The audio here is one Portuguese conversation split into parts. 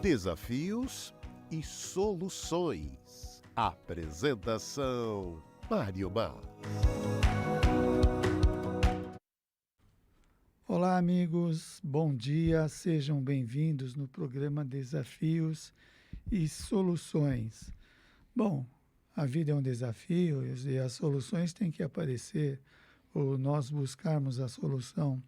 Desafios e soluções. Apresentação: Mário Mar. Olá, amigos. Bom dia. Sejam bem-vindos no programa Desafios e Soluções. Bom, a vida é um desafio e as soluções têm que aparecer, ou nós buscarmos a solução.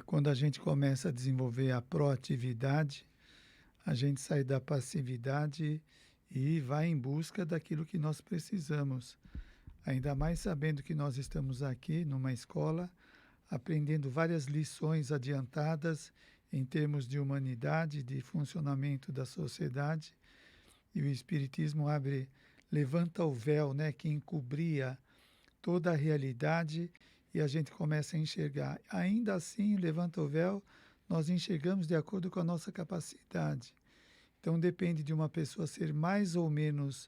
Quando a gente começa a desenvolver a proatividade, a gente sai da passividade e vai em busca daquilo que nós precisamos. Ainda mais sabendo que nós estamos aqui numa escola, aprendendo várias lições adiantadas em termos de humanidade, de funcionamento da sociedade. E o Espiritismo levanta o véu, né, que encobria toda a realidade e a gente começa a enxergar. Ainda assim, levanta o véu, nós enxergamos de acordo com a nossa capacidade. Então, depende de uma pessoa ser mais ou menos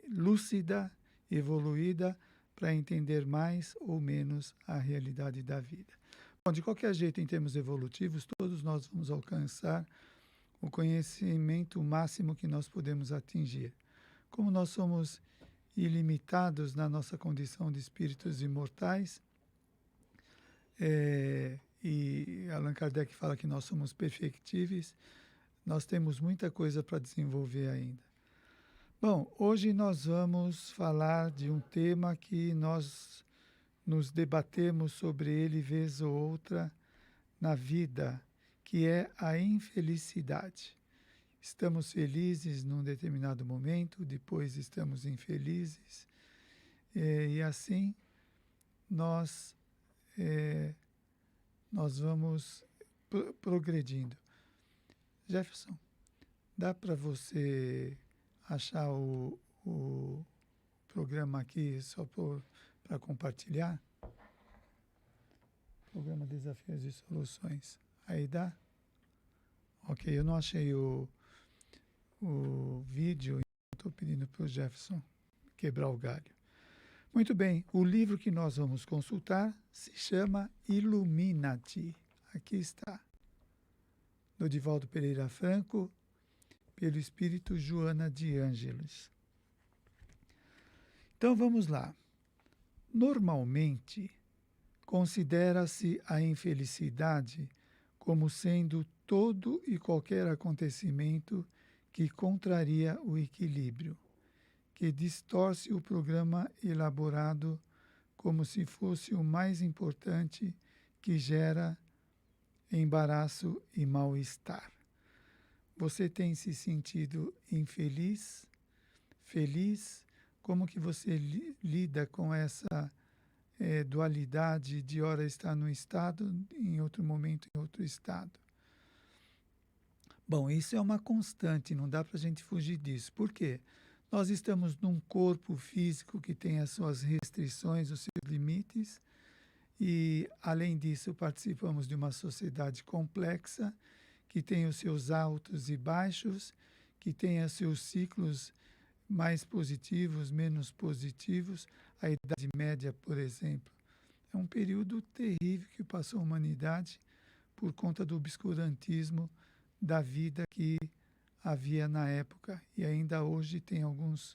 lúcida, evoluída, para entender mais ou menos a realidade da vida. Bom, de qualquer jeito, em termos evolutivos, todos nós vamos alcançar o conhecimento máximo que nós podemos atingir. Como nós somos ilimitados na nossa condição de espíritos imortais, e Allan Kardec fala que nós somos perfectíveis, nós temos muita coisa para desenvolver ainda. Bom, hoje nós vamos falar de um tema que nós nos debatemos sobre ele vez ou outra na vida, que é a infelicidade. Estamos felizes num determinado momento, depois estamos infelizes, e assim nós vamos progredindo. Jefferson, dá para você achar o programa aqui só para compartilhar? Programa Desafios e Soluções. Aí dá? Ok, eu não achei o vídeo, estou pedindo para o Jefferson quebrar o galho. Muito bem, o livro que nós vamos consultar se chama Ilumina-te. Aqui está, do Divaldo Pereira Franco, pelo Espírito Joana de Ângeles. Então vamos lá. Normalmente, considera-se a infelicidade como sendo todo e qualquer acontecimento que contraria o equilíbrio, que distorce o programa elaborado como se fosse o mais importante, que gera embaraço e mal-estar. Você tem se sentido infeliz, feliz? Como que você lida com essa dualidade de hora estar num estado, em outro momento em outro estado? Bom, isso é uma constante, não dá para a gente fugir disso. Por quê? Nós estamos num corpo físico que tem as suas restrições, os seus limites, e, além disso, participamos de uma sociedade complexa, que tem os seus altos e baixos, que tem os seus ciclos mais positivos, menos positivos. A Idade Média, por exemplo, é um período terrível que passou a humanidade por conta do obscurantismo da vida que havia na época, e ainda hoje tem alguns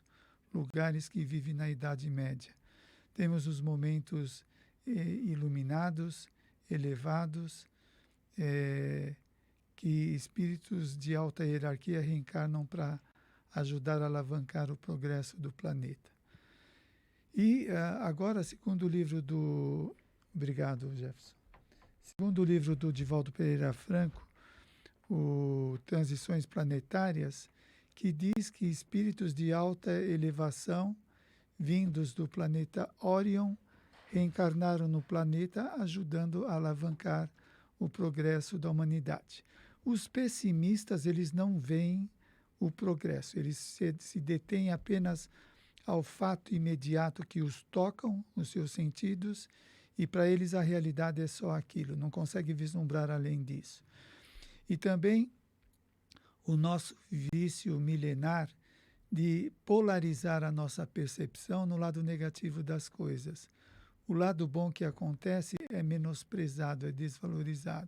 lugares que vivem na Idade Média. Temos os momentos iluminados, elevados, que espíritos de alta hierarquia reencarnam para ajudar a alavancar o progresso do planeta. E agora, segundo o livro do... Obrigado, Jefferson. Segundo o livro do Divaldo Pereira Franco, o Transições Planetárias, que diz que espíritos de alta elevação, vindos do planeta Órion, reencarnaram no planeta, ajudando a alavancar o progresso da humanidade. Os pessimistas, eles não veem o progresso, eles se detêm apenas ao fato imediato que os tocam, os seus sentidos, e para eles a realidade é só aquilo, não conseguem vislumbrar além disso. E também o nosso vício milenar de polarizar a nossa percepção no lado negativo das coisas. o lado bom que acontece é menosprezado, é desvalorizado.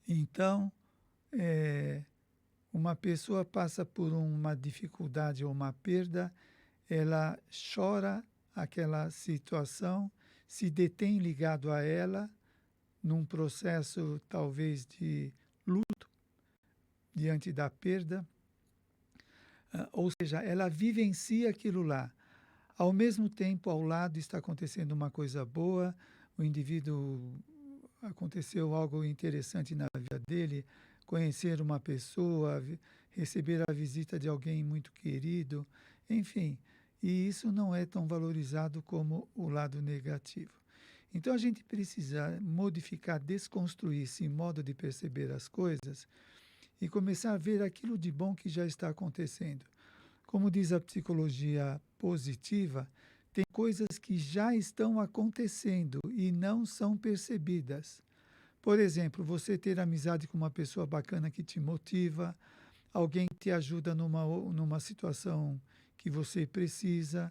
Então, uma pessoa passa por uma dificuldade ou uma perda, ela chora aquela situação, se detém ligado a ela, num processo talvez de luto diante da perda, ou seja, ela vivencia aquilo lá. Ao mesmo tempo, ao lado está acontecendo uma coisa boa, o indivíduo aconteceu algo interessante na vida dele, conhecer uma pessoa, receber a visita de alguém muito querido, enfim, e isso não é tão valorizado como o lado negativo. Então a gente precisa modificar, desconstruir esse modo de perceber as coisas e começar a ver aquilo de bom que já está acontecendo. Como diz a psicologia positiva, tem coisas que já estão acontecendo e não são percebidas. Por exemplo, você ter amizade com uma pessoa bacana que te motiva, alguém que te ajuda numa situação que você precisa,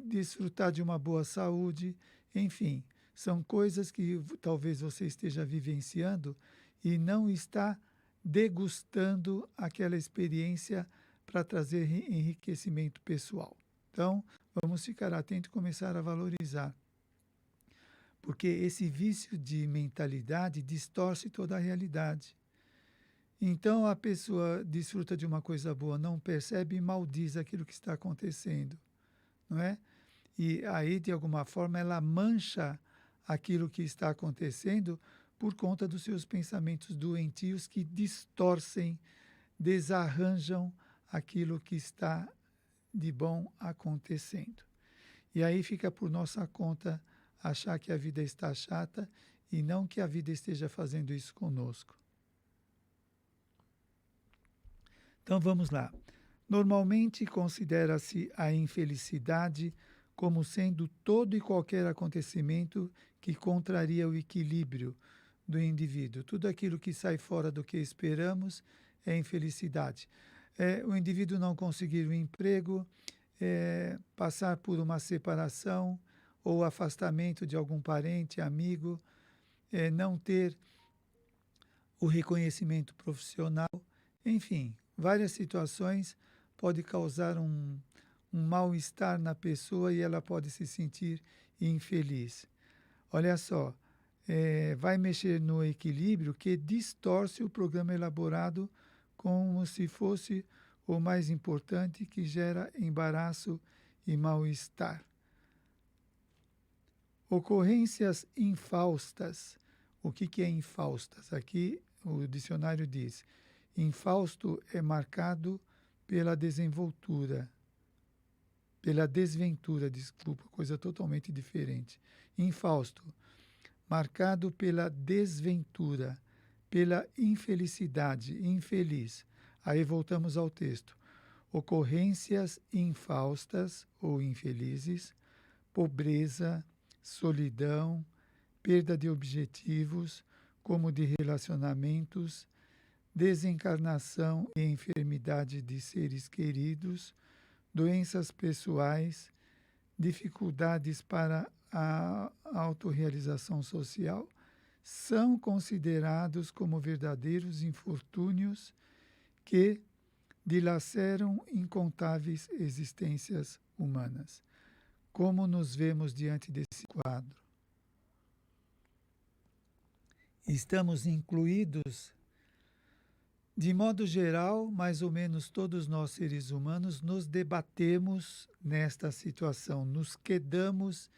desfrutar de uma boa saúde, enfim, são coisas que talvez você esteja vivenciando e não está degustando aquela experiência para trazer enriquecimento pessoal. Então, vamos ficar atentos e começar a valorizar. Porque esse vício de mentalidade distorce toda a realidade. Então, a pessoa desfruta de uma coisa boa, não percebe e maldiz aquilo que está acontecendo, não é? E aí, de alguma forma, ela mancha aquilo que está acontecendo por conta dos seus pensamentos doentios que distorcem, desarranjam aquilo que está de bom acontecendo. E aí fica por nossa conta achar que a vida está chata e não que a vida esteja fazendo isso conosco. Então vamos lá. Normalmente considera-se a infelicidade como sendo todo e qualquer acontecimento que contraria o equilíbrio do indivíduo. Tudo aquilo que sai fora do que esperamos é infelicidade. O indivíduo não conseguir um emprego, passar por uma separação ou afastamento de algum parente, amigo, não ter o reconhecimento profissional, enfim, várias situações podem causar um mal-estar na pessoa e ela pode se sentir infeliz. Olha só, vai mexer no equilíbrio que distorce o programa elaborado como se fosse o mais importante, que gera embaraço e mal-estar. Ocorrências infaustas. O que é infaustas? Aqui o dicionário diz: infausto é marcado pela desenvoltura, pela desventura, desculpa, coisa totalmente diferente. Infausto, marcado pela desventura, pela infelicidade, infeliz. Aí voltamos ao texto. Ocorrências infaustas ou infelizes, pobreza, solidão, perda de objetivos, como de relacionamentos, desencarnação e enfermidade de seres queridos, doenças pessoais, dificuldades para a autorrealização social, são considerados como verdadeiros infortúnios que dilaceram incontáveis existências humanas. Como nos vemos diante desse quadro? Estamos incluídos, de modo geral, mais ou menos todos nós seres humanos nos debatemos nesta situação, nos quedamos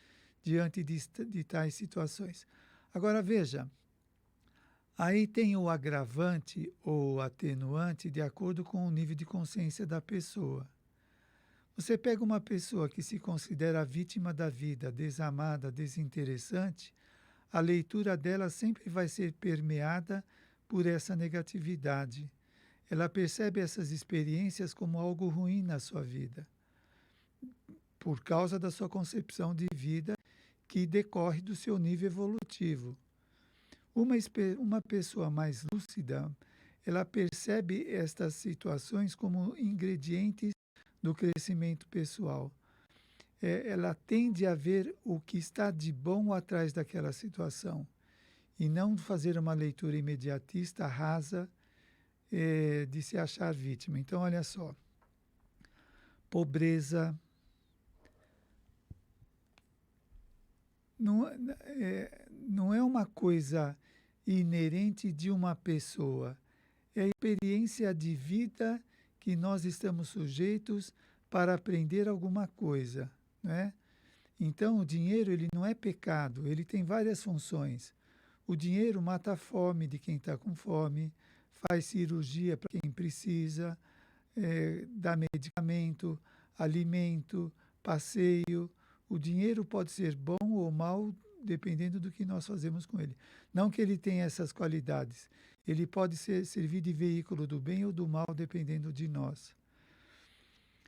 diante de tais situações. Agora veja, aí tem o agravante ou atenuante de acordo com o nível de consciência da pessoa. Você pega uma pessoa que se considera vítima da vida, desamada, desinteressante, a leitura dela sempre vai ser permeada por essa negatividade. Ela percebe essas experiências como algo ruim na sua vida, por causa da sua concepção de vida que decorre do seu nível evolutivo. Uma pessoa mais lúcida, ela percebe estas situações como ingredientes do crescimento pessoal. ela tende a ver o que está de bom atrás daquela situação e não fazer uma leitura imediatista, rasa, de se achar vítima. Então, olha só, pobreza não, não é uma coisa inerente de uma pessoa, é a experiência de vida que nós estamos sujeitos para aprender alguma coisa, né? Então, o dinheiro ele não é pecado, ele tem várias funções. O dinheiro mata a fome de quem está com fome, faz cirurgia para quem precisa, dá medicamento, alimento, passeio. O dinheiro pode ser bom ou mal, dependendo do que nós fazemos com ele. Não que ele tenha essas qualidades. Ele pode servir de veículo do bem ou do mal, dependendo de nós.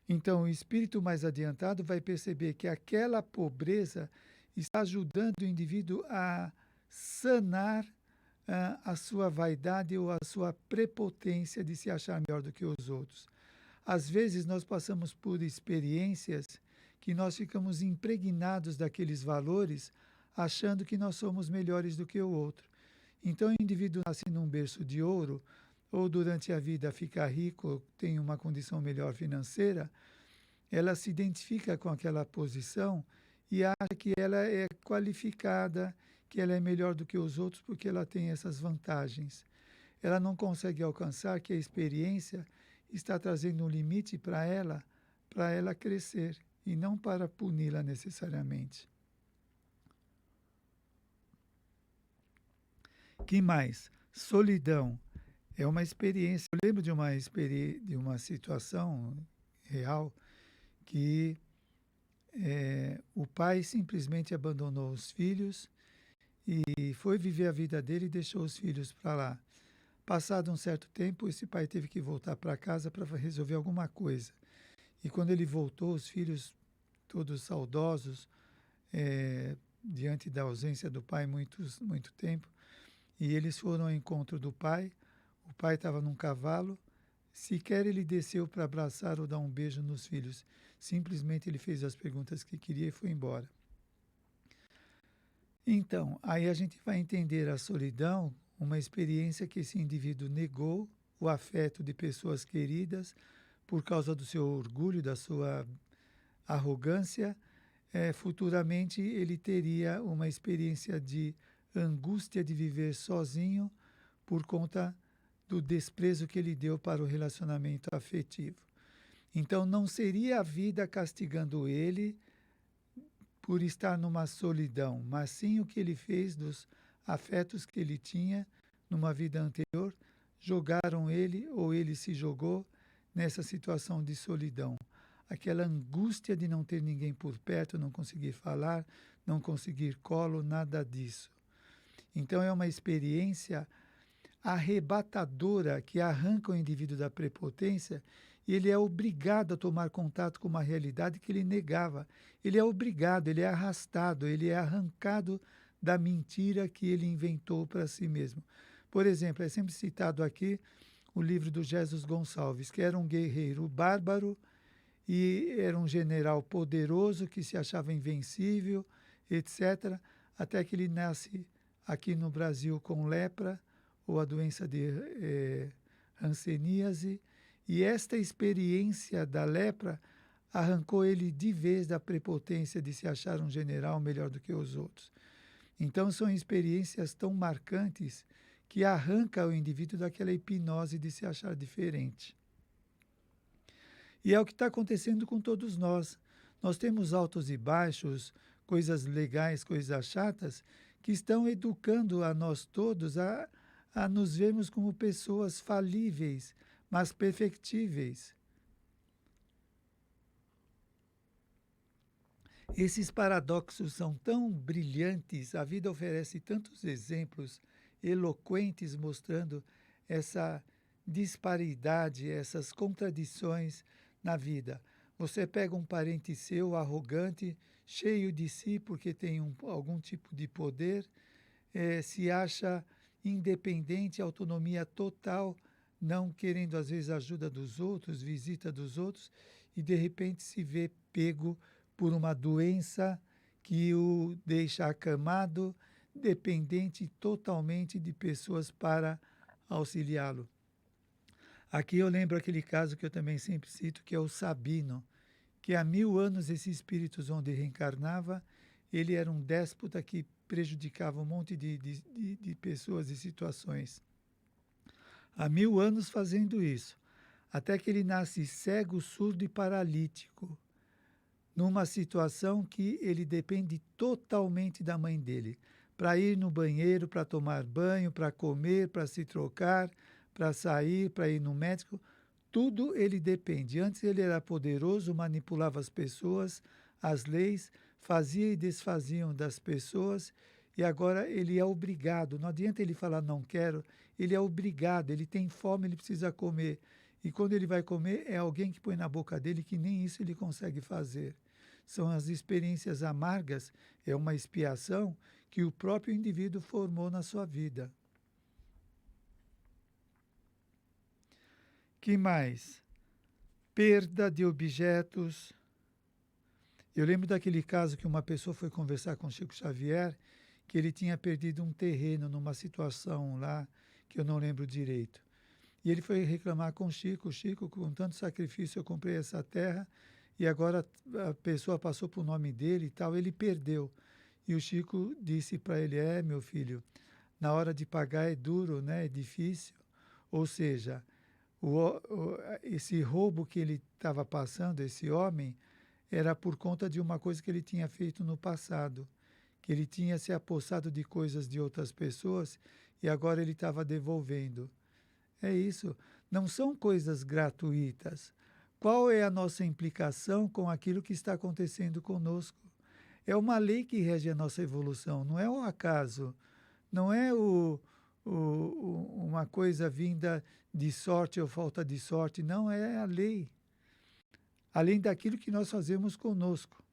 Então, o espírito mais adiantado vai perceber que aquela pobreza está ajudando o indivíduo a sanar a sua vaidade ou a sua prepotência de se achar melhor do que os outros. Às vezes, nós passamos por experiências que nós ficamos impregnados daqueles valores, achando que nós somos melhores do que o outro. Então, o indivíduo nasce num berço de ouro, ou durante a vida fica rico, tem uma condição melhor financeira, ela se identifica com aquela posição e acha que ela é qualificada, que ela é melhor do que os outros porque ela tem essas vantagens. Ela não consegue alcançar que a experiência está trazendo um limite para ela crescer e não para puni-la necessariamente. Que mais? Solidão é uma experiência. Eu lembro de uma situação real que o pai simplesmente abandonou os filhos e foi viver a vida dele e deixou os filhos para lá. Passado um certo tempo, esse pai teve que voltar para casa para resolver alguma coisa. E quando ele voltou, os filhos todos saudosos, diante da ausência do pai muito tempo, e eles foram ao encontro do pai. O pai estava num cavalo, sequer ele desceu para abraçar ou dar um beijo nos filhos. Simplesmente ele fez as perguntas que queria e foi embora. Então, aí a gente vai entender a solidão, uma experiência que esse indivíduo negou o afeto de pessoas queridas por causa do seu orgulho, da sua arrogância. Futuramente ele teria uma experiência de angústia de viver sozinho por conta do desprezo que ele deu para o relacionamento afetivo. Então não seria a vida castigando ele por estar numa solidão, mas sim o que ele fez dos afetos que ele tinha numa vida anterior, jogaram ele ou ele se jogou nessa situação de solidão. Aquela angústia de não ter ninguém por perto, não conseguir falar, não conseguir colo, nada disso. Então é uma experiência arrebatadora que arranca o indivíduo da prepotência e ele é obrigado a tomar contato com uma realidade que ele negava. Ele é obrigado, ele é arrastado, ele é arrancado da mentira que ele inventou para si mesmo. Por exemplo, é sempre citado aqui o livro do Jesus Gonçalves, que era um guerreiro bárbaro e era um general poderoso que se achava invencível, etc., até que ele nasce aqui no Brasil com lepra, ou a doença de hanseníase, e esta experiência da lepra arrancou ele de vez da prepotência de se achar um general melhor do que os outros. Então são experiências tão marcantes que arranca o indivíduo daquela hipnose de se achar diferente. E é o que está acontecendo com todos nós. Nós temos altos e baixos, coisas legais, coisas chatas, que estão educando a nós todos a nos vermos como pessoas falíveis, mas perfectíveis. Esses paradoxos são tão brilhantes, a vida oferece tantos exemplos eloquentes mostrando essa disparidade, essas contradições na vida. Você pega um parente seu arrogante, cheio de si porque tem algum tipo de poder, se acha independente, autonomia total, não querendo às vezes ajuda dos outros, visita dos outros, e de repente se vê pego por uma doença que o deixa acamado, dependente totalmente de pessoas para auxiliá-lo. Aqui eu lembro aquele caso que eu também sempre cito, que é o Sabino, que há 1000 anos esse espírito onde reencarnava, ele era um déspota que prejudicava um monte de pessoas e situações. Há 1000 anos fazendo isso, até que ele nasce cego, surdo e paralítico, numa situação que ele depende totalmente da mãe dele, para ir no banheiro, para tomar banho, para comer, para se trocar, para sair, para ir no médico, tudo ele depende. Antes ele era poderoso, manipulava as pessoas, as leis, fazia e desfazia das pessoas, e agora ele é obrigado. Não adianta ele falar não quero, ele é obrigado, ele tem fome, ele precisa comer. E quando ele vai comer, é alguém que põe na boca dele que nem isso ele consegue fazer. São as experiências amargas, é uma expiação que o próprio indivíduo formou na sua vida. Que mais? Perda de objetos. Eu lembro daquele caso que uma pessoa foi conversar com Chico Xavier, que ele tinha perdido um terreno numa situação lá, que eu não lembro direito. E ele foi reclamar com Chico, com tanto sacrifício eu comprei essa terra, e agora a pessoa passou para o nome dele e tal, ele perdeu. E o Chico disse para ele, meu filho, na hora de pagar é duro, né? É difícil. Ou seja, esse roubo que ele estava passando, esse homem, era por conta de uma coisa que ele tinha feito no passado, que ele tinha se apossado de coisas de outras pessoas e agora ele estava devolvendo. É isso, não são coisas gratuitas. Qual é a nossa implicação com aquilo que está acontecendo conosco? É uma lei que rege a nossa evolução, não é um acaso, não é uma coisa vinda de sorte ou falta de sorte, não, é a lei. Além daquilo que nós fazemos conosco.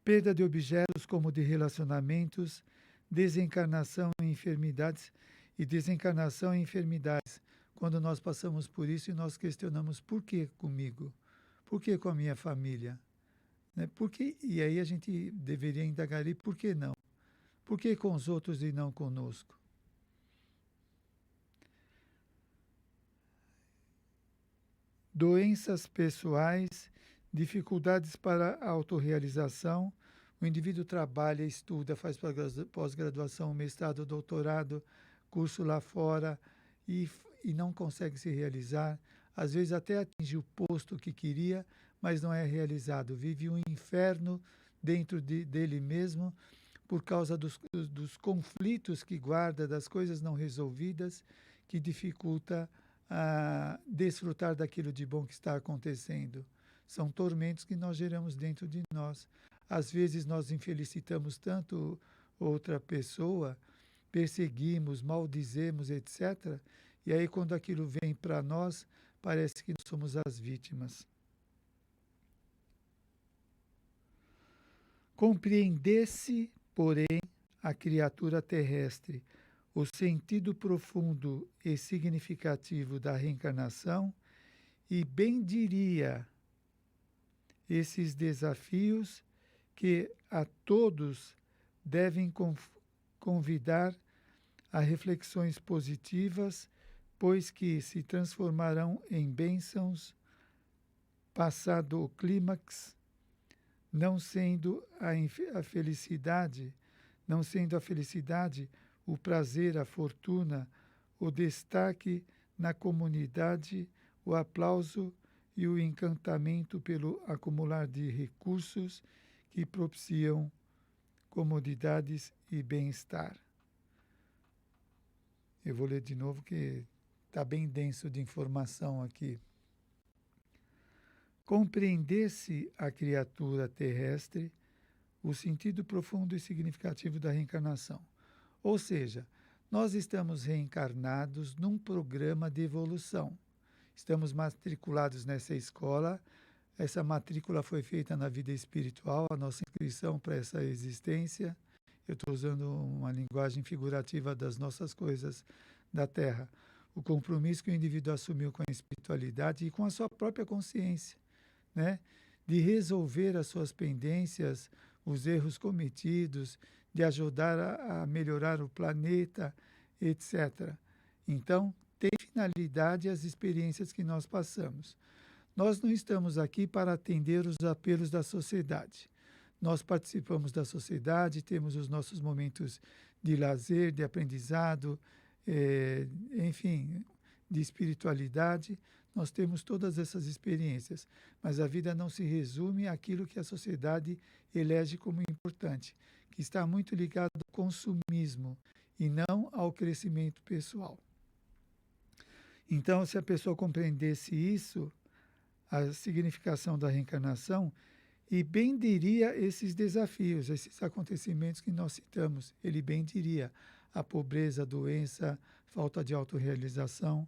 Perda de objetos como de relacionamentos, desencarnação em enfermidades e desencarnação em enfermidades. Quando nós passamos por isso e nós questionamos por que comigo? Por que com a minha família? Né? Por que? E aí a gente deveria indagar, e por que não? Por que com os outros e não conosco? Doenças pessoais, dificuldades para a autorrealização. O indivíduo trabalha, estuda, faz pós-graduação, mestrado, doutorado, curso lá fora e não consegue se realizar. Às vezes até atinge o posto que queria, mas não é realizado. Vive um inferno dentro dele mesmo por causa dos conflitos que guarda, das coisas não resolvidas, que dificulta a desfrutar daquilo de bom que está acontecendo. São tormentos que nós geramos dentro de nós. Às vezes nós infelicitamos tanto outra pessoa, perseguimos, maldizemos, etc. E aí quando aquilo vem para nós, parece que nós somos as vítimas. Compreender-se, porém, a criatura terrestre, o sentido profundo e significativo da reencarnação e bem diria esses desafios que a todos devem convidar a reflexões positivas, pois que se transformarão em bênçãos passado o clímax, não sendo a felicidade, o prazer, a fortuna, o destaque na comunidade, o aplauso e o encantamento pelo acumular de recursos que propiciam comodidades e bem-estar. Eu vou ler de novo que está bem denso de informação aqui. Compreender-se a criatura terrestre, o sentido profundo e significativo da reencarnação. Ou seja, nós estamos reencarnados num programa de evolução. Estamos matriculados nessa escola. Essa matrícula foi feita na vida espiritual, a nossa inscrição para essa existência. Eu estou usando uma linguagem figurativa das nossas coisas da Terra. O compromisso que o indivíduo assumiu com a espiritualidade e com a sua própria consciência, né? de resolver as suas pendências, os erros cometidos, de ajudar a melhorar o planeta, etc. Então, tem finalidade as experiências que nós passamos. Nós não estamos aqui para atender os apelos da sociedade. Nós participamos da sociedade, temos os nossos momentos de lazer, de aprendizado, enfim, de espiritualidade. Nós temos todas essas experiências, mas a vida não se resume àquilo que a sociedade elege como importante, que está muito ligado ao consumismo e não ao crescimento pessoal. Então, se a pessoa compreendesse isso, a significação da reencarnação, e bem diria esses desafios, esses acontecimentos que nós citamos, ele bem diria a pobreza, a doença, falta de autorrealização.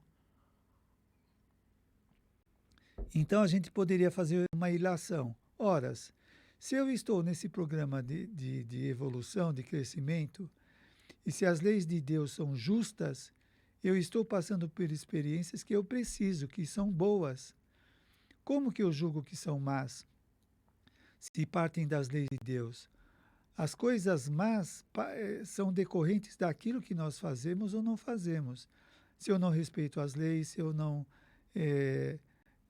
Então a gente poderia fazer uma ilação. Ora, se eu estou nesse programa de evolução, de crescimento, e se as leis de Deus são justas, eu estou passando por experiências que eu preciso, que são boas. Como que eu julgo que são más? Se partem das leis de Deus. As coisas más são decorrentes daquilo que nós fazemos ou não fazemos. Se eu não respeito as leis, se eu não...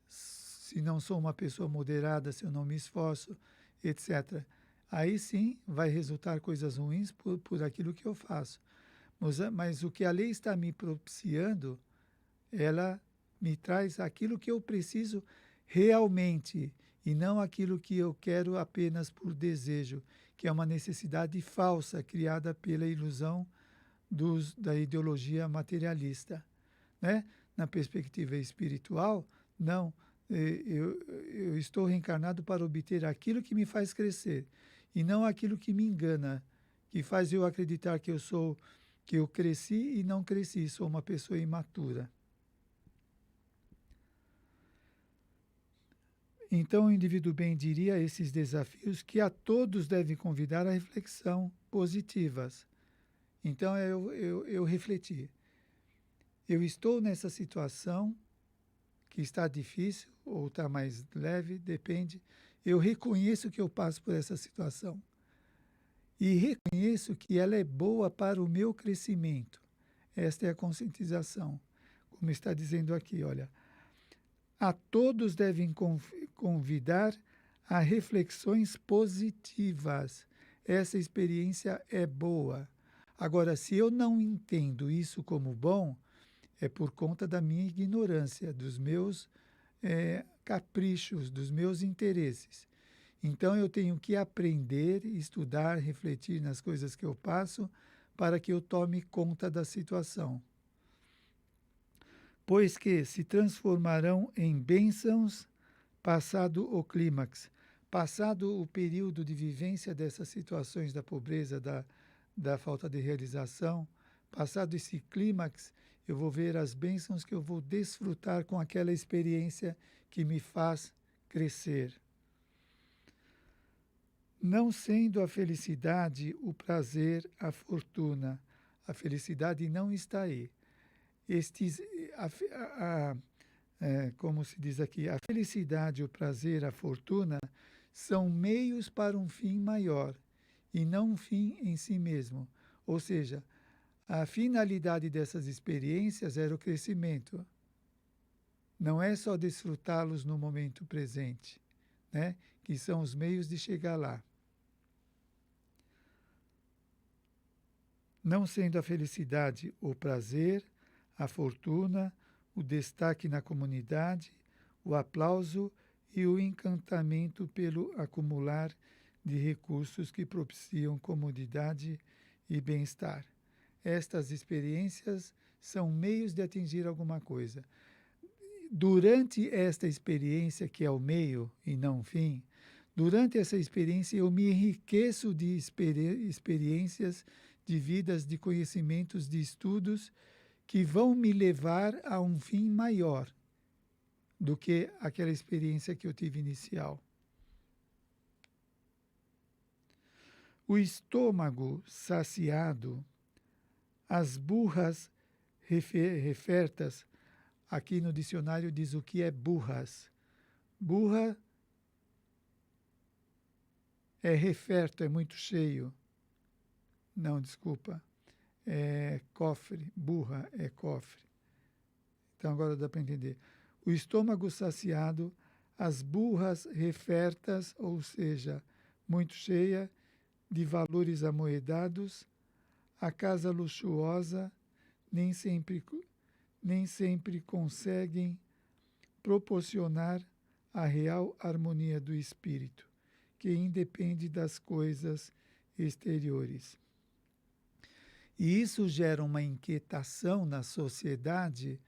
se não sou uma pessoa moderada, se eu não me esforço, etc. Aí sim vai resultar coisas ruins por aquilo que eu faço. Mas o que a lei está me propiciando, ela me traz aquilo que eu preciso realmente, e não aquilo que eu quero apenas por desejo, que é uma necessidade falsa criada pela ilusão da ideologia materialista. Né? Na perspectiva espiritual, não. Eu estou reencarnado para obter aquilo que me faz crescer, e não aquilo que me engana, que faz eu acreditar que eu cresci e não cresci, sou uma pessoa imatura. Então, o indivíduo bem diria esses desafios que a todos devem convidar à reflexão positivas. Então, eu refleti. Eu estou nessa situação que está difícil ou está mais leve, depende. Eu reconheço que eu passo por essa situação. E reconheço que ela é boa para o meu crescimento. Esta é a conscientização. Como está dizendo aqui, olha. A todos devem convidar a reflexões positivas. Essa experiência é boa. Agora, se eu não entendo isso como bom, é por conta da minha ignorância, dos meus caprichos, dos meus interesses. Então, eu tenho que aprender, estudar, refletir nas coisas que eu passo, para que eu tome conta da situação. Pois que se transformarão em bênçãos passado o clímax. Passado o período de vivência dessas situações da pobreza, da falta de realização, passado esse clímax, eu vou ver as bênçãos que eu vou desfrutar com aquela experiência que me faz crescer. Não sendo a felicidade, o prazer, a fortuna. A felicidade não está aí. Como se diz aqui, a felicidade, o prazer, a fortuna são meios para um fim maior e não um fim em si mesmo. Ou seja, a finalidade dessas experiências era o crescimento. Não é só desfrutá-los no momento presente, né? Que são os meios de chegar lá. Não sendo a felicidade o prazer, a fortuna, o destaque na comunidade, o aplauso e o encantamento pelo acumular de recursos que propiciam comodidade e bem-estar. Estas experiências são meios de atingir alguma coisa. Durante esta experiência, que é o meio e não o fim, durante essa experiência eu me enriqueço de experiências, de vidas, de conhecimentos, de estudos, que vão me levar a um fim maior do que aquela experiência que eu tive inicial. O estômago saciado, as burras refertas, aqui no dicionário diz o que é burras. Burra É referto, é muito cheio. Não, desculpa. É cofre, burra é cofre. Então agora dá para entender. O estômago saciado, as burras refertas, ou seja, muito cheia, de valores amoedados, a casa luxuosa, nem sempre conseguem proporcionar a real harmonia do espírito, que independe das coisas exteriores. E isso gera uma inquietação na sociedade,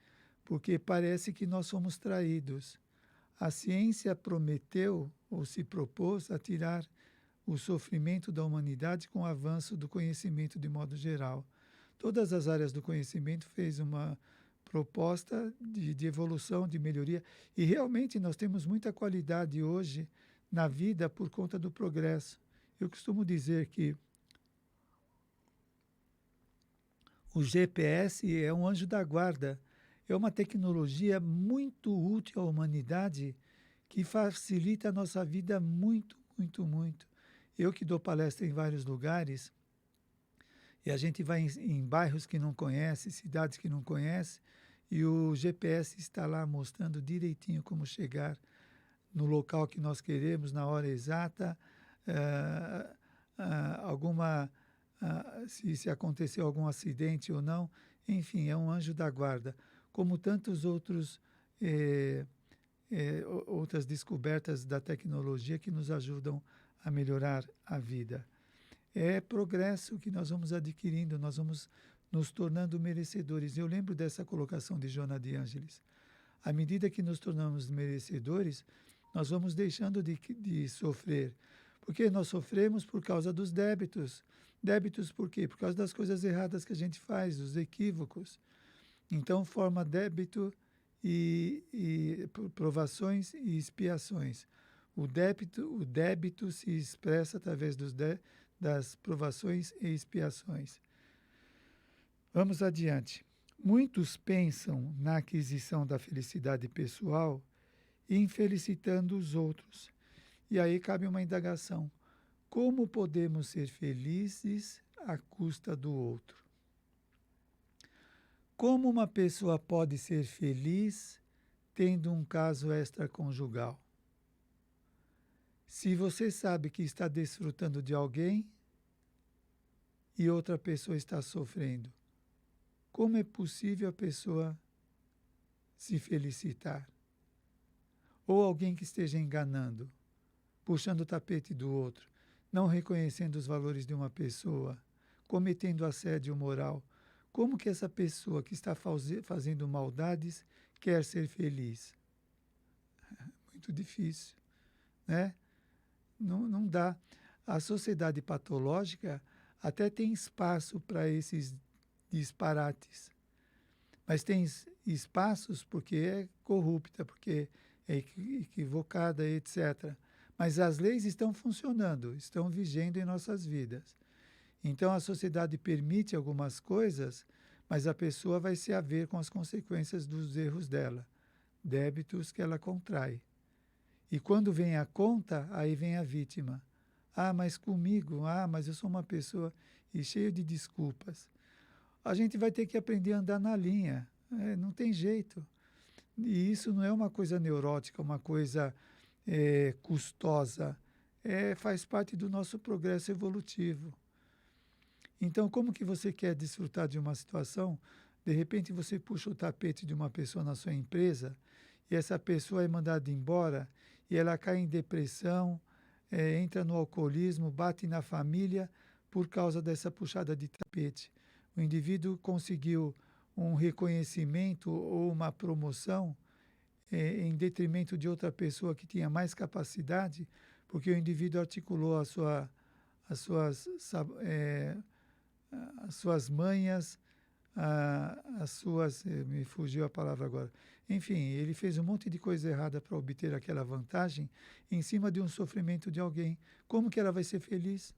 porque parece que nós somos traídos. A ciência prometeu, ou se propôs, a tirar o sofrimento da humanidade com o avanço do conhecimento de modo geral. Todas as áreas do conhecimento fez uma proposta de evolução, de melhoria, e realmente nós temos muita qualidade hoje na vida por conta do progresso. Eu costumo dizer que o GPS é um anjo da guarda, é uma tecnologia muito útil à humanidade que facilita a nossa vida muito, muito, muito. Eu que dou palestra em vários lugares, e a gente vai em bairros que não conhece, cidades que não conhece, e o GPS está lá mostrando direitinho como chegar no local que nós queremos, na hora exata, se aconteceu algum acidente ou não, enfim, é um anjo da guarda, como tantos outros outras descobertas da tecnologia que nos ajudam a melhorar a vida. É progresso que nós vamos adquirindo, nós vamos nos tornando merecedores. Eu lembro dessa colocação de Joana de Ângeles. À medida que nos tornamos merecedores, nós vamos deixando de sofrer. Porque nós sofremos por causa dos débitos. Débitos por quê? Por causa das coisas erradas que a gente faz, dos equívocos. Então, forma débito e provações e expiações. O débito se expressa através das provações e expiações. Vamos adiante. Muitos pensam na aquisição da felicidade pessoal infelicitando os outros. E aí cabe uma indagação. Como podemos ser felizes à custa do outro? Como uma pessoa pode ser feliz tendo um caso extraconjugal? Se você sabe que está desfrutando de alguém e outra pessoa está sofrendo, como é possível a pessoa se felicitar? Ou alguém que esteja enganando, puxando o tapete do outro, não reconhecendo os valores de uma pessoa, cometendo assédio moral, como que essa pessoa que está fazendo maldades quer ser feliz? Muito difícil, né? Não dá. A sociedade patológica até tem espaço para esses disparates, mas tem espaços porque é corrupta, porque é equivocada, etc. Mas as leis estão funcionando, estão vigendo em nossas vidas. Então a sociedade permite algumas coisas, mas a pessoa vai se haver com as consequências dos erros dela, débitos que ela contrai. E quando vem a conta, aí vem a vítima. Ah, mas comigo, mas eu sou uma pessoa e cheio de desculpas. A gente vai ter que aprender a andar na linha, não tem jeito. E isso não é uma coisa neurótica, uma coisa custosa, faz parte do nosso progresso evolutivo. Então, como que você quer desfrutar de uma situação? De repente você puxa o tapete de uma pessoa na sua empresa e essa pessoa é mandada embora e ela cai em depressão, entra no alcoolismo, bate na família por causa dessa puxada de tapete. O indivíduo conseguiu um reconhecimento ou uma promoção em detrimento de outra pessoa que tinha mais capacidade, porque o indivíduo articulou as suas manhas, me fugiu a palavra agora. Enfim, ele fez um monte de coisa errada para obter aquela vantagem em cima de um sofrimento de alguém. Como que ela vai ser feliz?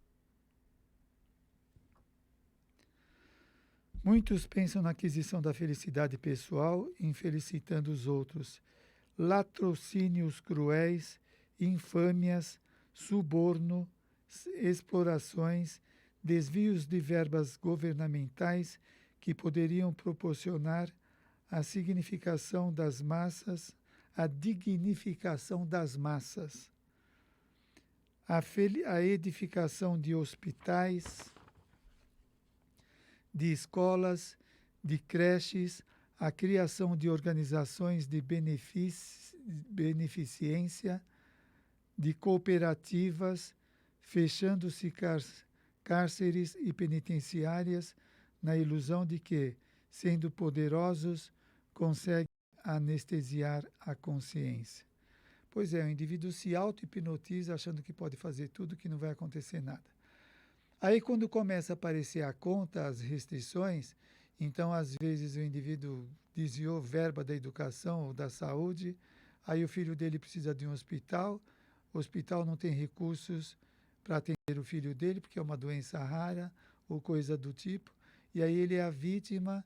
Muitos pensam na aquisição da felicidade pessoal, infelicitando os outros. Latrocínios cruéis, infâmias, suborno, explorações, desvios de verbas governamentais que poderiam proporcionar a significação das massas, a dignificação das massas, a edificação de hospitais, de escolas, de creches, a criação de organizações de beneficência, de cooperativas, fechando-se cárceres e penitenciárias na ilusão de que, sendo poderosos, conseguem anestesiar a consciência. Pois é, o indivíduo se auto-hipnotiza achando que pode fazer tudo, que não vai acontecer nada. Aí, quando começa a aparecer a conta, as restrições, então, às vezes, o indivíduo desviou verba da educação ou da saúde, aí o filho dele precisa de um hospital, o hospital não tem recursos para atender o filho dele, porque é uma doença rara ou coisa do tipo, e aí ele é a vítima,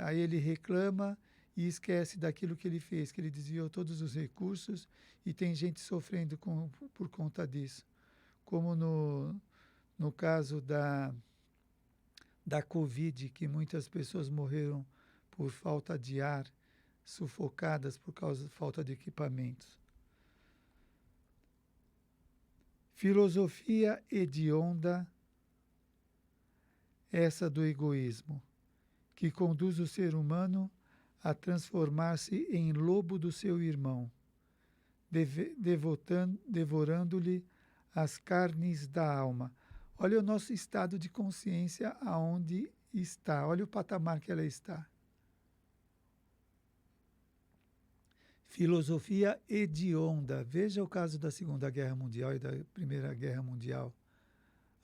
aí ele reclama e esquece daquilo que ele fez, que ele desviou todos os recursos e tem gente sofrendo por conta disso. Como no caso da Covid, que muitas pessoas morreram por falta de ar, sufocadas por causa da falta de equipamentos. Filosofia hedionda, essa do egoísmo, que conduz o ser humano a transformar-se em lobo do seu irmão, devorando-lhe as carnes da alma. Olha o nosso estado de consciência aonde está, olha o patamar que ela está. Filosofia hedionda. Veja o caso da Segunda Guerra Mundial e da Primeira Guerra Mundial.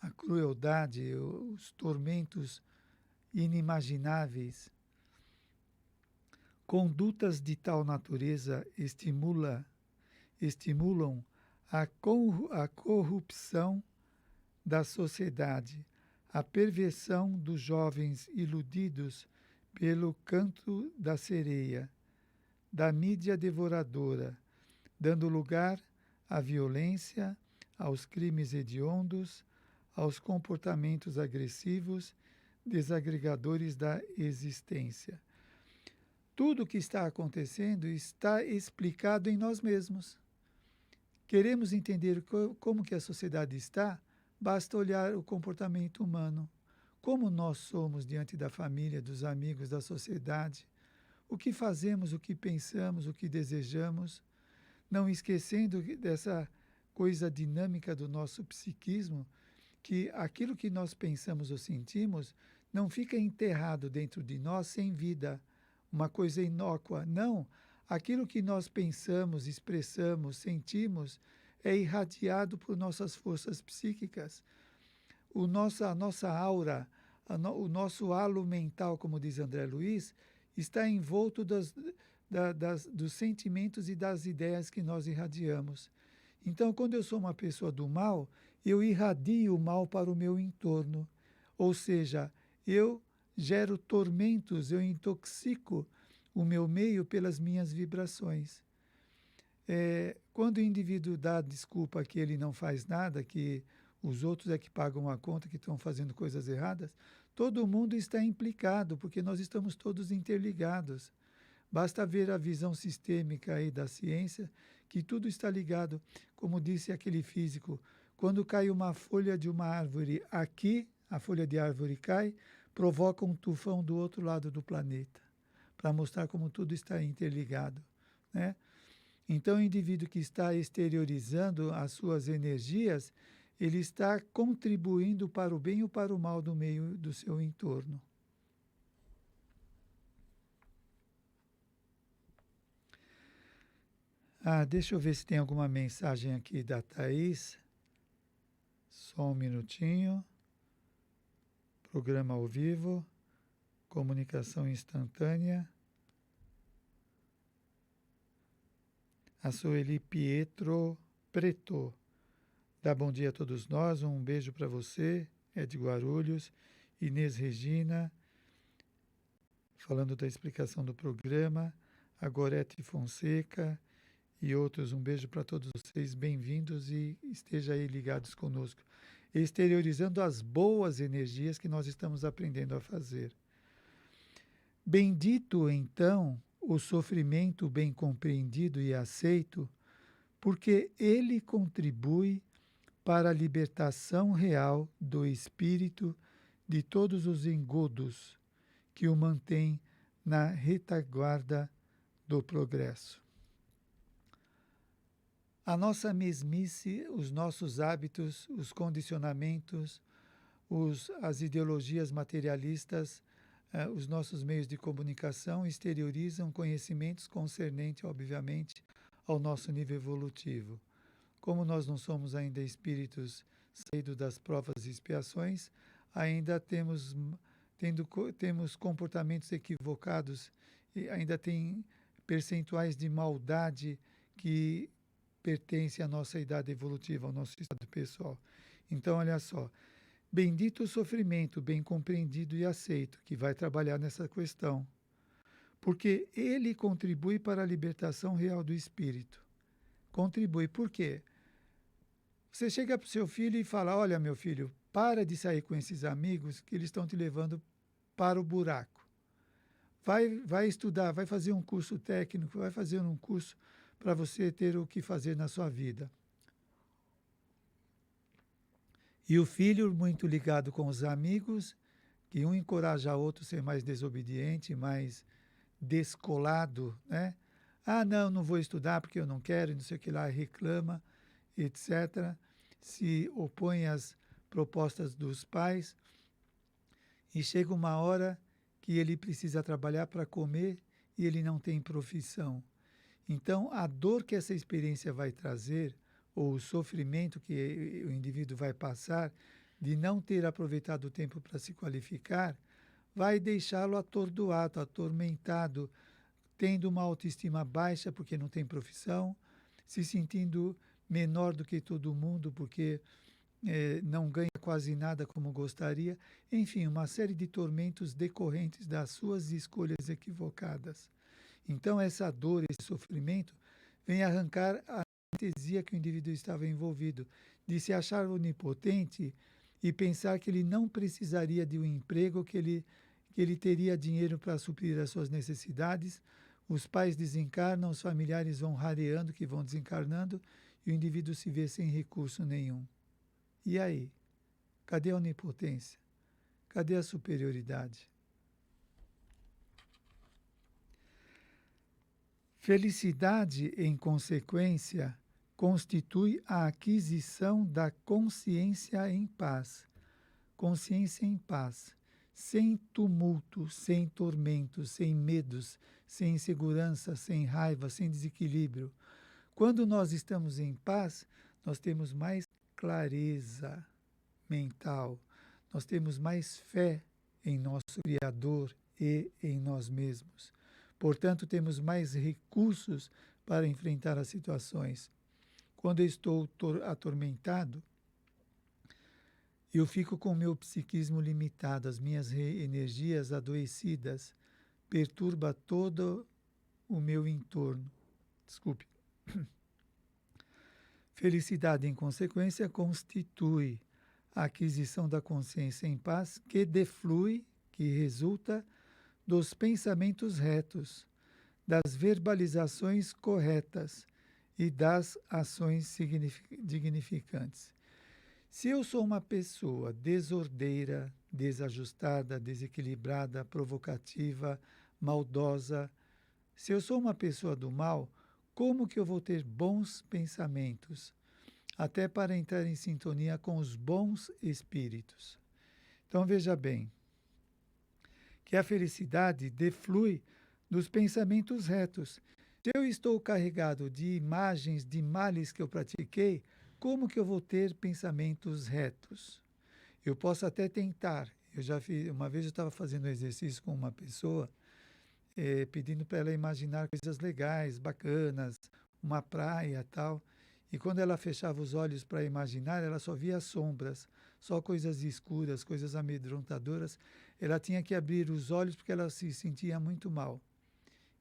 A crueldade, os tormentos inimagináveis. Condutas de tal natureza estimulam a corrupção da sociedade, a perversão dos jovens iludidos pelo canto da sereia, da mídia devoradora, dando lugar à violência, aos crimes hediondos, aos comportamentos agressivos, desagregadores da existência. Tudo o que está acontecendo está explicado em nós mesmos. Queremos entender como que a sociedade está? Basta olhar o comportamento humano, como nós somos diante da família, dos amigos, da sociedade, o que fazemos, o que pensamos, o que desejamos, não esquecendo dessa coisa dinâmica do nosso psiquismo, que aquilo que nós pensamos ou sentimos não fica enterrado dentro de nós sem vida, uma coisa inócua. Não, aquilo que nós pensamos, expressamos, sentimos, é irradiado por nossas forças psíquicas. A nossa aura, o nosso halo mental, como diz André Luiz, está envolto dos sentimentos e das ideias que nós irradiamos. Então, quando eu sou uma pessoa do mal, eu irradio o mal para o meu entorno. Ou seja, eu gero tormentos, eu intoxico o meu meio pelas minhas vibrações. Quando o indivíduo dá desculpa que ele não faz nada, que os outros é que pagam a conta, que estão fazendo coisas erradas, todo mundo está implicado, porque nós estamos todos interligados. Basta ver a visão sistêmica aí da ciência, que tudo está ligado. Como disse aquele físico, quando cai uma folha de uma árvore aqui, a folha de árvore cai, provoca um tufão do outro lado do planeta, para mostrar como tudo está interligado, né? Então, o indivíduo que está exteriorizando as suas energias, ele está contribuindo para o bem ou para o mal do meio do seu entorno. Deixa eu ver se tem alguma mensagem aqui da Thaís. Só um minutinho. Programa ao vivo. Comunicação instantânea. A Sueli Pietro Preto. Dá bom dia a todos nós. Um beijo para você. É de Guarulhos. Inês Regina. Falando da explicação do programa. A Gorete Fonseca. e outros. Um beijo para todos vocês, bem-vindos e esteja aí ligados conosco, exteriorizando as boas energias que nós estamos aprendendo a fazer. Bendito, então, o sofrimento bem compreendido e aceito, porque ele contribui para a libertação real do espírito de todos os engodos que o mantém na retaguarda do progresso. A nossa mesmice, os nossos hábitos, os condicionamentos, as ideologias materialistas, os nossos meios de comunicação exteriorizam conhecimentos concernentes, obviamente, ao nosso nível evolutivo. Como nós não somos ainda espíritos saídos das provas e expiações, ainda temos comportamentos equivocados e ainda tem percentuais de maldade que pertencem à nossa idade evolutiva, ao nosso estado pessoal. Então, olha só, bendito o sofrimento bem compreendido e aceito, que vai trabalhar nessa questão, porque ele contribui para a libertação real do espírito. Contribui, por quê? Você chega para o seu filho e fala, olha, meu filho, para de sair com esses amigos que eles estão te levando para o buraco. Vai estudar, vai fazer um curso técnico, vai fazer um curso para você ter o que fazer na sua vida. E o filho, muito ligado com os amigos, que um encoraja o outro a ser mais desobediente, mais descolado, né? Ah, não vou estudar porque eu não quero, não sei o que lá, reclama, etc. Se opõe às propostas dos pais e chega uma hora que ele precisa trabalhar para comer e ele não tem profissão. Então, a dor que essa experiência vai trazer, ou o sofrimento que o indivíduo vai passar de não ter aproveitado o tempo para se qualificar, vai deixá-lo atordoado, atormentado, tendo uma autoestima baixa porque não tem profissão, se sentindo menor do que todo mundo porque não ganha quase nada como gostaria, enfim, uma série de tormentos decorrentes das suas escolhas equivocadas. Então, essa dor, esse sofrimento, vem arrancar a anestesia que o indivíduo estava envolvido, de se achar onipotente e pensar que ele não precisaria de um emprego, que ele teria dinheiro para suprir as suas necessidades. Os pais desencarnam, os familiares vão rareando, que vão desencarnando, e o indivíduo se vê sem recurso nenhum. E aí? Cadê a onipotência? Cadê a superioridade? Felicidade, em consequência, constitui a aquisição da consciência em paz. Consciência em paz, sem tumulto, sem tormentos, sem medos, sem insegurança, sem raiva, sem desequilíbrio. Quando nós estamos em paz, nós temos mais clareza mental, nós temos mais fé em nosso Criador e em nós mesmos. Portanto, temos mais recursos para enfrentar as situações. Quando eu estou atormentado, eu fico com o meu psiquismo limitado, as minhas energias adoecidas, perturba todo o meu entorno. Desculpe. Felicidade, em consequência, constitui a aquisição da consciência em paz que deflui, que resulta dos pensamentos retos, das verbalizações corretas e das ações dignificantes. Se eu sou uma pessoa desordeira, desajustada, desequilibrada, provocativa, maldosa, se eu sou uma pessoa do mal, como que eu vou ter bons pensamentos? Até para entrar em sintonia com os bons espíritos. Então veja bem, que a felicidade deflui dos pensamentos retos. Se eu estou carregado de imagens de males que eu pratiquei, como que eu vou ter pensamentos retos? Eu posso até tentar. Eu já fiz, uma vez eu estava fazendo um exercício com uma pessoa, pedindo para ela imaginar coisas legais, bacanas, uma praia e tal. E quando ela fechava os olhos para imaginar, ela só via sombras, só coisas escuras, coisas amedrontadoras. Ela tinha que abrir os olhos porque ela se sentia muito mal.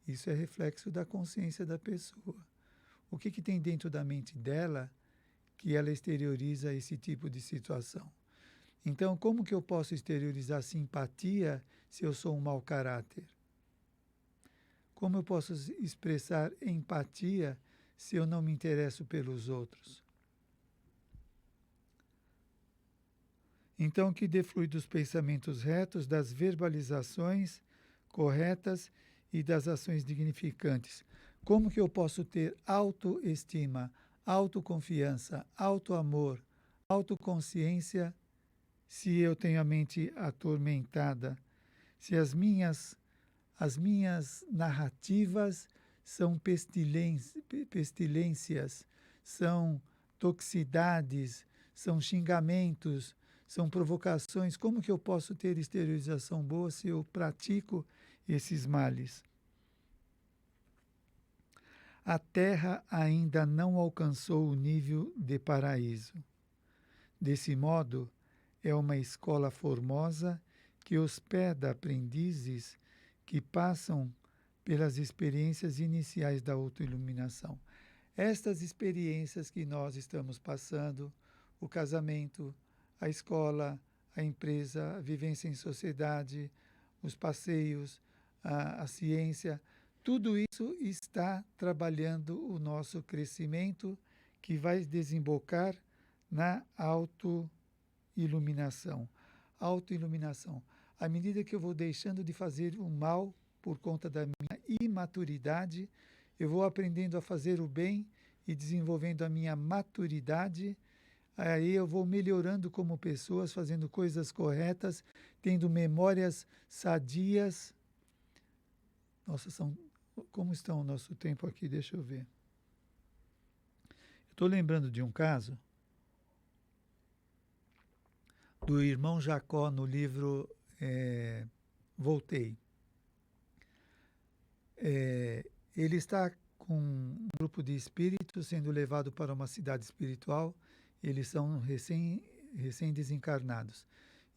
Isso é reflexo da consciência da pessoa. O que tem dentro da mente dela que ela exterioriza esse tipo de situação? Então, como que eu posso exteriorizar simpatia se eu sou um mau caráter? Como eu posso expressar empatia se eu não me interesso pelos outros? Então, que dê flui dos pensamentos retos, das verbalizações corretas e das ações dignificantes. Como que eu posso ter autoestima, autoconfiança, autoamor, autoconsciência se eu tenho a mente atormentada, se as minhas narrativas são pestilências, são toxicidades, são xingamentos, são provocações? Como que eu posso ter exteriorização boa se eu pratico esses males? A terra ainda não alcançou o nível de paraíso. Desse modo, é uma escola formosa que hospeda aprendizes que passam pelas experiências iniciais da autoiluminação. Estas experiências que nós estamos passando, o casamento, a escola, a empresa, a vivência em sociedade, os passeios, a ciência, tudo isso está trabalhando o nosso crescimento, que vai desembocar na autoiluminação. Autoiluminação. À medida que eu vou deixando de fazer o mal por conta da minha imaturidade, eu vou aprendendo a fazer o bem e desenvolvendo a minha maturidade. Aí eu vou melhorando como pessoa, fazendo coisas corretas, tendo memórias sadias. Nossa, como está o nosso tempo aqui? Deixa eu ver. Estou lembrando de um caso do irmão Jacó no livro Voltei. Ele está com um grupo de espíritos sendo levado para uma cidade espiritual. Eles são recém-desencarnados.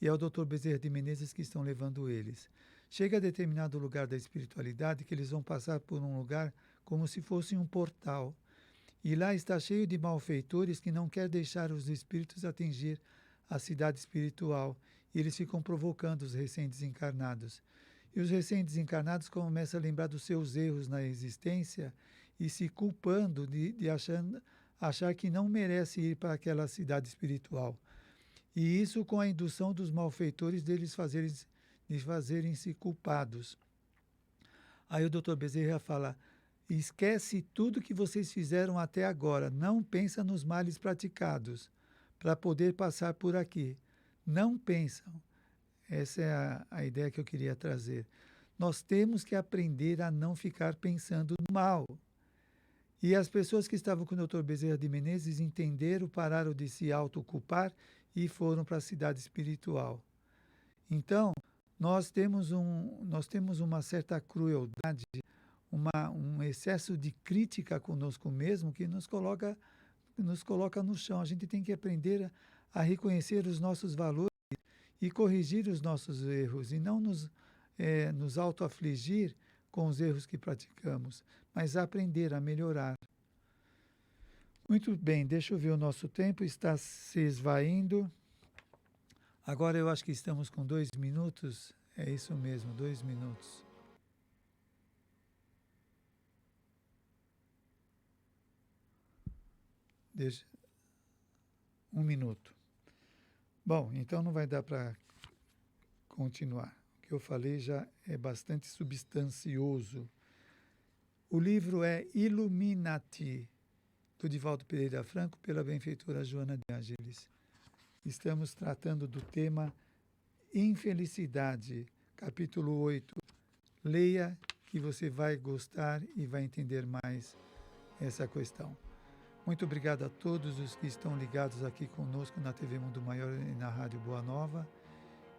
E é o Dr. Bezerra de Menezes que estão levando eles. Chega a determinado lugar da espiritualidade que eles vão passar por um lugar como se fosse um portal. E lá está cheio de malfeitores que não quer deixar os espíritos atingir a cidade espiritual. E eles ficam provocando os recém-desencarnados. E os recém-desencarnados começam a lembrar dos seus erros na existência e se culpando de achar que não merece ir para aquela cidade espiritual. E isso com a indução dos malfeitores de fazerem-se culpados. Aí o Dr. Bezerra fala: esquece tudo que vocês fizeram até agora, não pensa nos males praticados para poder passar por aqui. Não pensam. Essa é a ideia que eu queria trazer. Nós temos que aprender a não ficar pensando no mal. E as pessoas que estavam com o Dr. Bezerra de Menezes entenderam, pararam de se autoculpar e foram para a cidade espiritual. Então, nós temos uma certa crueldade, um excesso de crítica conosco mesmo que nos coloca no chão. A gente tem que aprender a reconhecer os nossos valores e corrigir os nossos erros, e não nos autoafligir com os erros que praticamos, mas aprender a melhorar. Muito bem, deixa eu ver, o nosso tempo está se esvaindo. Agora eu acho que estamos com 2 minutos. É isso mesmo, 2 minutos. Deixa 1 minuto. Bom, então não vai dar para continuar. O que eu falei já é bastante substancioso. O livro é Illuminati, do Divaldo Pereira Franco, pela benfeitora Joana de Ângeles. Estamos tratando do tema infelicidade, capítulo 8. Leia, que você vai gostar e vai entender mais essa questão. Muito obrigado a todos os que estão ligados aqui conosco na TV Mundo Maior e na Rádio Boa Nova.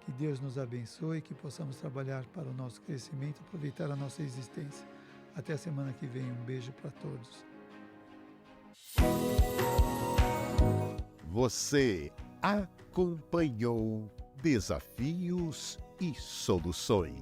Que Deus nos abençoe, que possamos trabalhar para o nosso crescimento, aproveitar a nossa existência. Até a semana que vem. Um beijo para todos. Você acompanhou Desafios e Soluções.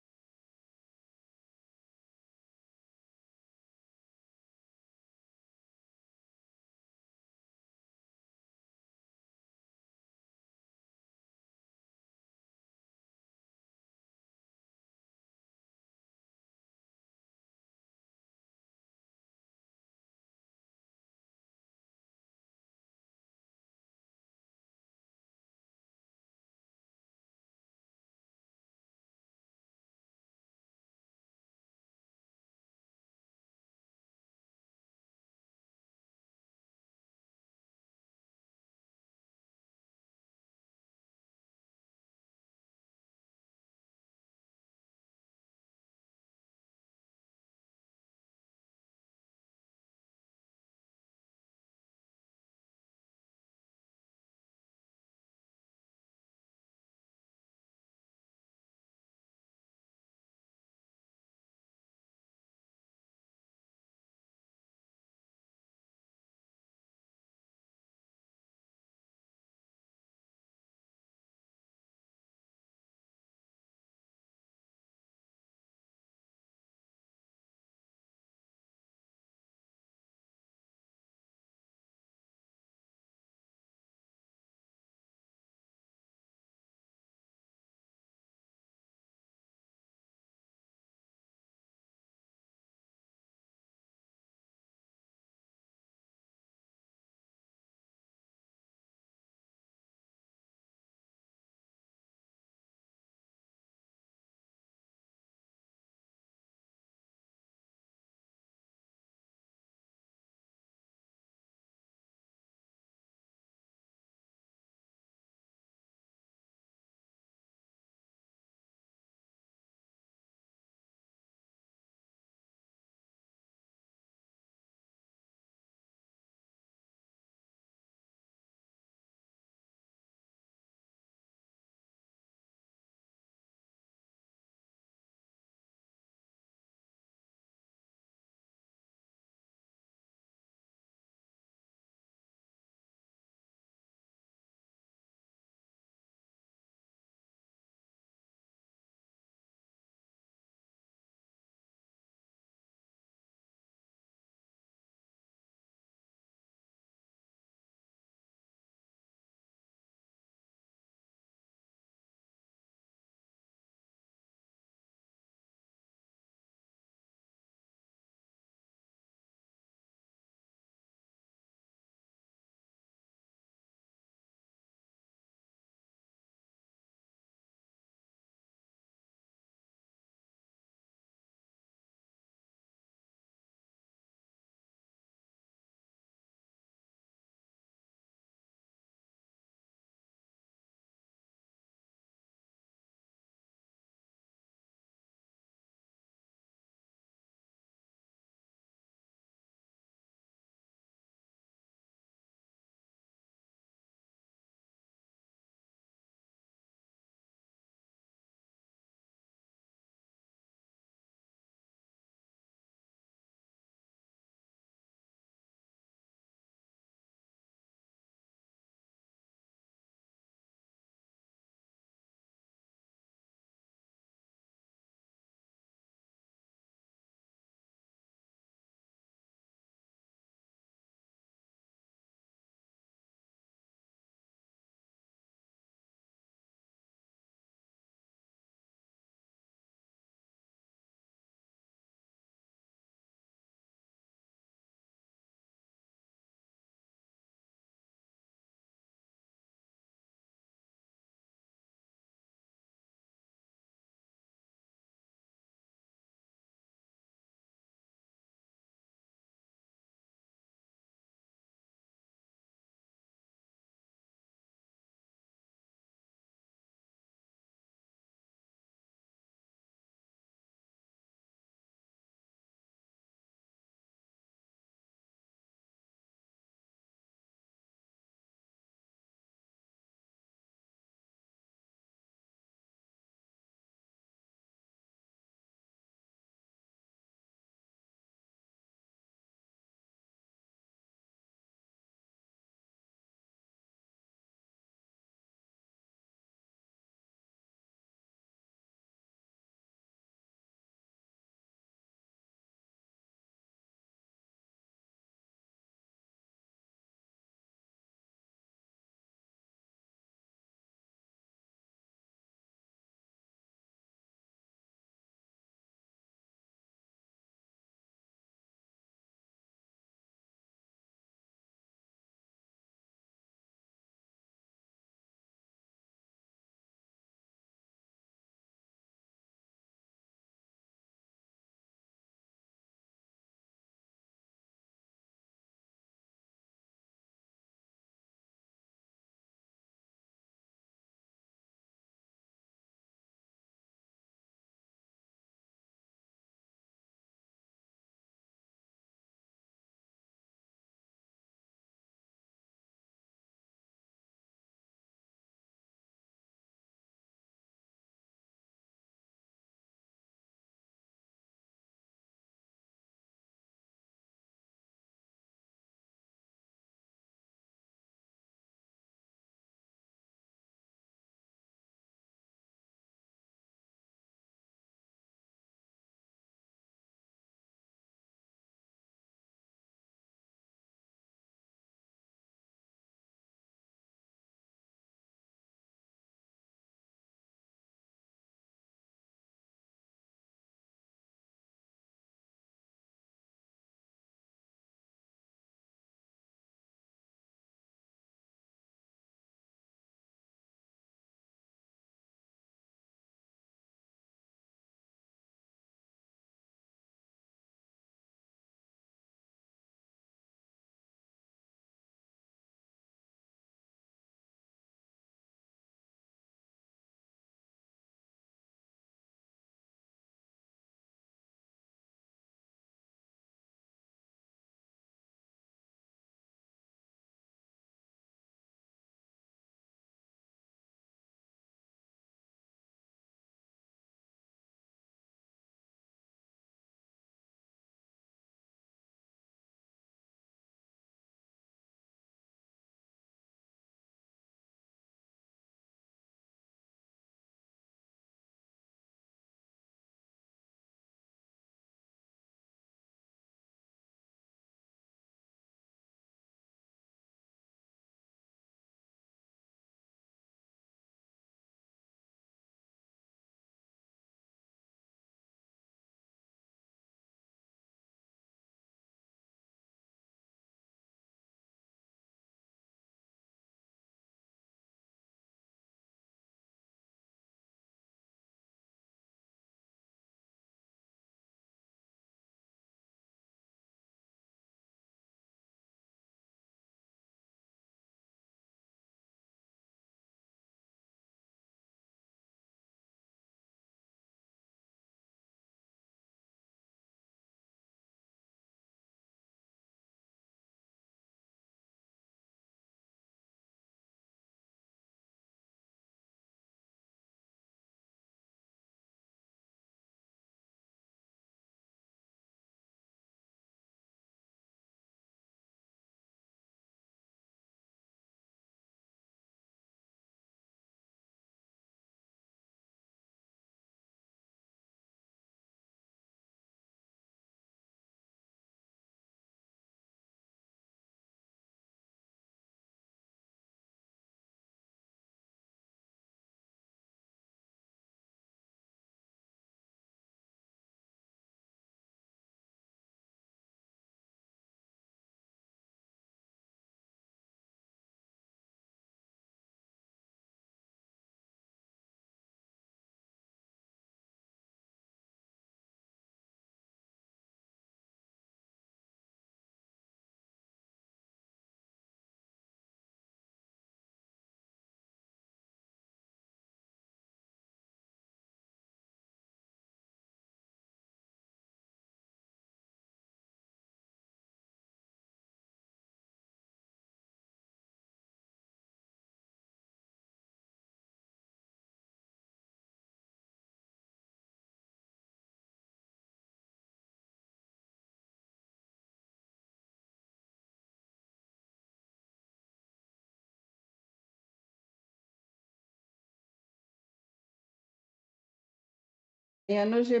no GB